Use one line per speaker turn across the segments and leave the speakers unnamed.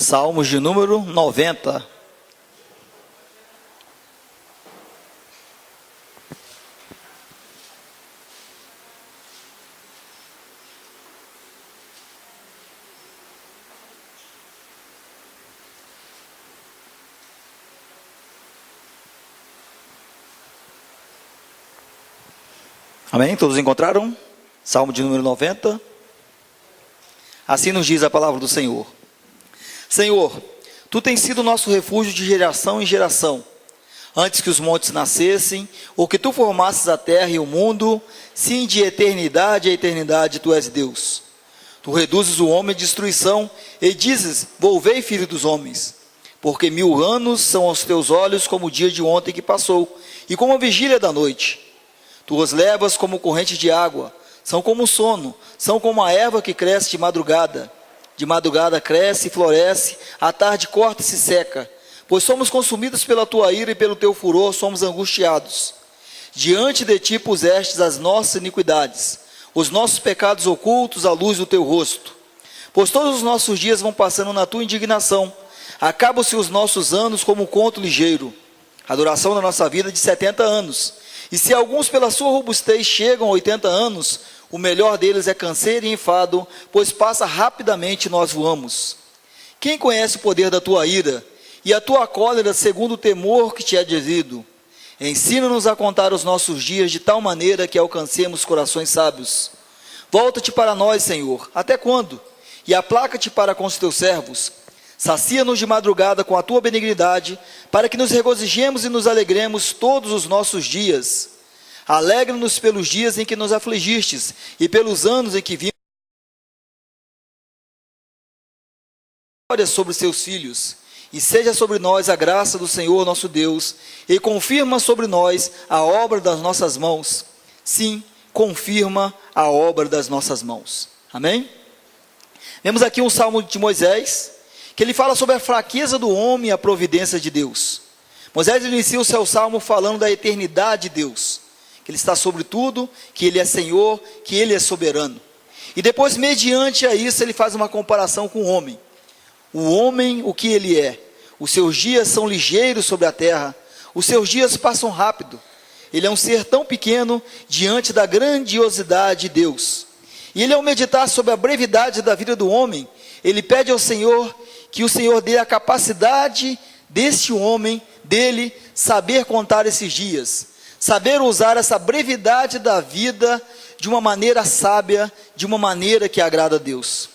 Salmos de número 90. Amém? Todos encontraram? Salmo de número 90. Assim nos diz a palavra do Senhor. Senhor, Tu tens sido nosso refúgio de geração em geração. Antes que os montes nascessem, ou que Tu formasses a terra e o mundo, sim, de eternidade a eternidade Tu és Deus. Tu reduzes o homem à destruição e dizes, volvei, filho dos homens. Porque 1000 anos são aos Teus olhos como o dia de ontem que passou, e como a vigília da noite. Tu os levas como corrente de água, são como o sono, são como a erva que cresce de madrugada. De madrugada cresce e floresce, à tarde corta e se seca. Pois somos consumidos pela Tua ira e pelo Teu furor somos angustiados. Diante de Ti pusestes as nossas iniquidades, os nossos pecados ocultos à luz do Teu rosto. Pois todos os nossos dias vão passando na Tua indignação, acabam-se os nossos anos como um conto ligeiro. A duração da nossa vida é de 70 anos. E se alguns pela sua robustez chegam a 80 anos, o melhor deles é canseiro e enfado, pois passa rapidamente e nós voamos. Quem conhece o poder da Tua ira e a Tua cólera segundo o temor que Te é devido? Ensina-nos a contar os nossos dias de tal maneira que alcancemos corações sábios. Volta-te para nós, Senhor, até quando? E aplaca-te para com os Teus servos. Sacia-nos de madrugada com a Tua benignidade, para que nos regozijemos e nos alegremos todos os nossos dias. Alegra-nos pelos dias em que nos afligistes, e pelos anos em que vimos glória sobre seus filhos. E seja sobre nós a graça do Senhor nosso Deus, e confirma sobre nós a obra das nossas mãos. Sim, confirma a obra das nossas mãos. Amém? Vemos aqui um salmo de Moisés, que ele fala sobre a fraqueza do homem e a providência de Deus. Moisés inicia o seu salmo falando da eternidade de Deus, que Ele está sobre tudo, que Ele é Senhor, que Ele é soberano. E depois, mediante a isso, ele faz uma comparação com o homem. O homem, o que ele é? Os seus dias são ligeiros sobre a terra, os seus dias passam rápido. Ele é um ser tão pequeno diante da grandiosidade de Deus. E ele, ao meditar sobre a brevidade da vida do homem, ele pede ao Senhor que o Senhor dê a capacidade desse homem, dele, saber contar esses dias, saber usar essa brevidade da vida de uma maneira sábia, de uma maneira que agrada a Deus.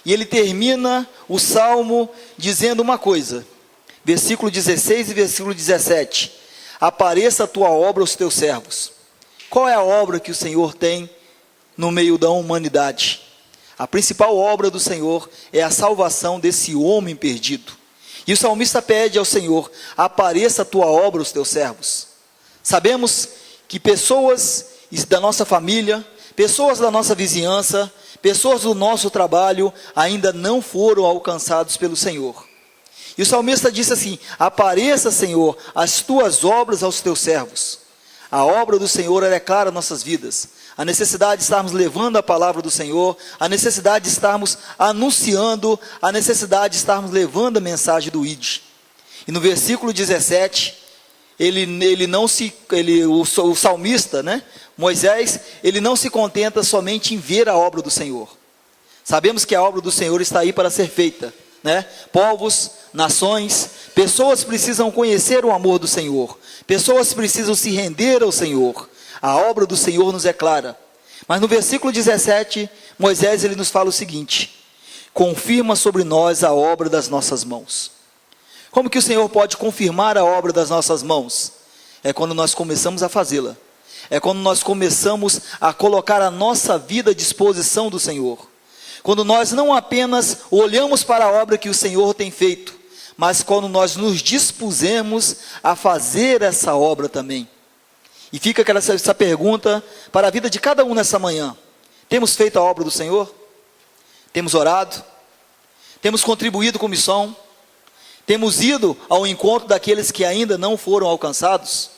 E ele termina o salmo dizendo uma coisa, versículo 16 e versículo 17, apareça a Tua obra aos Teus servos. Qual é a obra que o Senhor tem no meio da humanidade? A principal obra do Senhor é a salvação desse homem perdido. E o salmista pede ao Senhor, apareça a Tua obra aos Teus servos. Sabemos que pessoas da nossa família, pessoas da nossa vizinhança, pessoas do nosso trabalho, ainda não foram alcançados pelo Senhor. E o salmista disse assim, apareça, Senhor, as Tuas obras aos Teus servos. A obra do Senhor é clara em nossas vidas. A necessidade de estarmos levando a palavra do Senhor, a necessidade de estarmos anunciando, a necessidade de estarmos levando a mensagem do ID. E no versículo 17, o salmista, Moisés, ele não se contenta somente em ver a obra do Senhor. Sabemos que a obra do Senhor está aí para ser feita, Povos, nações, pessoas precisam conhecer o amor do Senhor, pessoas precisam se render ao Senhor. A obra do Senhor nos é clara. Mas no versículo 17, Moisés ele nos fala o seguinte, confirma sobre nós a obra das nossas mãos. Como que o Senhor pode confirmar a obra das nossas mãos? É quando nós começamos a fazê-la. É quando nós começamos a colocar a nossa vida à disposição do Senhor. Quando nós não apenas olhamos para a obra que o Senhor tem feito, mas quando nós nos dispusemos a fazer essa obra também. E fica essa pergunta para a vida de cada um nessa manhã. Temos feito a obra do Senhor? Temos orado? Temos contribuído com missão? Temos ido ao encontro daqueles que ainda não foram alcançados?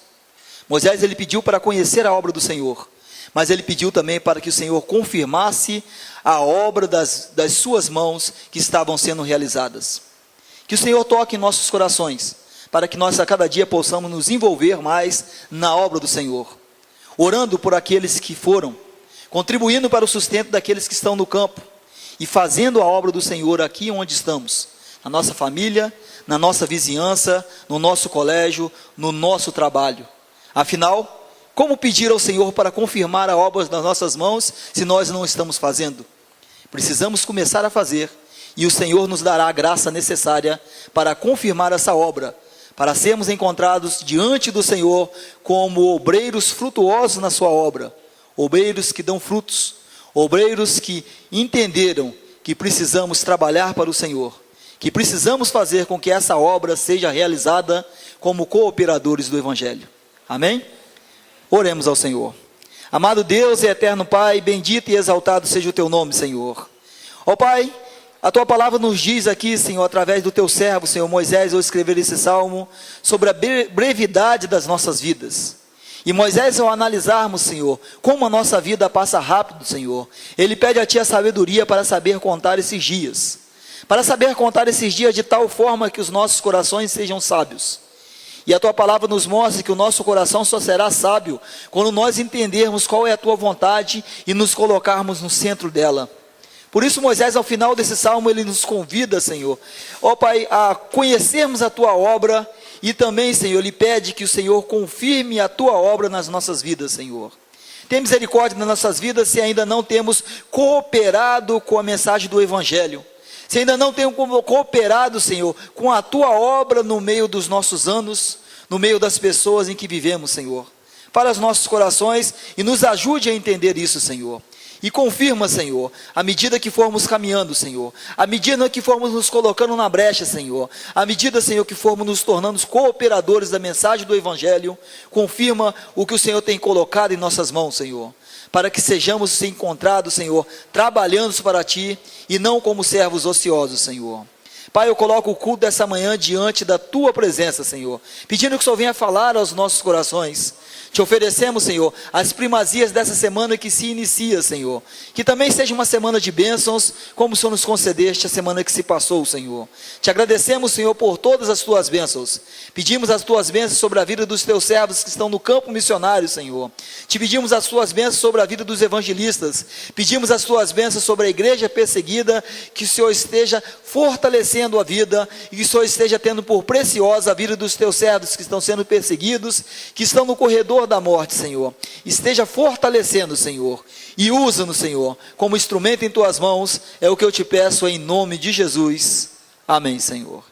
Moisés ele pediu para conhecer a obra do Senhor, mas ele pediu também para que o Senhor confirmasse a obra das suas mãos que estavam sendo realizadas. Que o Senhor toque em nossos corações, para que nós a cada dia possamos nos envolver mais na obra do Senhor, orando por aqueles que foram, contribuindo para o sustento daqueles que estão no campo, e fazendo a obra do Senhor aqui onde estamos, na nossa família, na nossa vizinhança, no nosso colégio, no nosso trabalho. Afinal, como pedir ao Senhor para confirmar a obra nas nossas mãos, se nós não estamos fazendo? Precisamos começar a fazer, e o Senhor nos dará a graça necessária para confirmar essa obra, para sermos encontrados diante do Senhor como obreiros frutuosos na sua obra, obreiros que dão frutos, obreiros que entenderam que precisamos trabalhar para o Senhor, que precisamos fazer com que essa obra seja realizada como cooperadores do Evangelho. Amém? Oremos ao Senhor. Amado Deus e eterno Pai, bendito e exaltado seja o teu nome, Senhor. Ó Pai, a tua palavra nos diz aqui, Senhor, através do teu servo, Senhor Moisés, ao escrever esse salmo, sobre a brevidade das nossas vidas. E Moisés, ao analisarmos, Senhor, como a nossa vida passa rápido, Senhor, ele pede a ti a sabedoria para saber contar esses dias. Para saber contar esses dias de tal forma que os nossos corações sejam sábios. E a tua palavra nos mostra que o nosso coração só será sábio quando nós entendermos qual é a tua vontade e nos colocarmos no centro dela. Por isso Moisés, ao final desse salmo, ele nos convida, Senhor, ó Pai, a conhecermos a tua obra, e também, Senhor, ele pede que o Senhor confirme a tua obra nas nossas vidas, Senhor. Tem misericórdia nas nossas vidas se ainda não temos cooperado com a mensagem do Evangelho, se ainda não temos cooperado, Senhor, com a tua obra no meio dos nossos anos, no meio das pessoas em que vivemos, Senhor. Para os nossos corações e nos ajude a entender isso, Senhor. E confirma, Senhor, à medida que formos caminhando, Senhor, à medida que formos nos colocando na brecha, Senhor, à medida, Senhor, que formos nos tornando cooperadores da mensagem do Evangelho, confirma o que o Senhor tem colocado em nossas mãos, Senhor, para que sejamos encontrados, Senhor, trabalhando para Ti e não como servos ociosos, Senhor. Pai, eu coloco o culto dessa manhã diante da Tua presença, Senhor, pedindo que o Senhor venha falar aos nossos corações. Te oferecemos, Senhor, as primazias dessa semana que se inicia, Senhor. Que também seja uma semana de bênçãos, como o Senhor nos concedeste a semana que se passou, Senhor. Te agradecemos, Senhor, por todas as Tuas bênçãos. Pedimos as Tuas bênçãos sobre a vida dos Teus servos que estão no campo missionário, Senhor. Te pedimos as Tuas bênçãos sobre a vida dos evangelistas. Pedimos as Tuas bênçãos sobre a igreja perseguida, que o Senhor esteja fortalecendo a vida, e que o Senhor esteja tendo por preciosa a vida dos Teus servos que estão sendo perseguidos, que estão no corredor da morte, Senhor. Esteja fortalecendo, Senhor, e usa-nos, Senhor, como instrumento em Tuas mãos, é o que eu te peço em nome de Jesus. Amém, Senhor.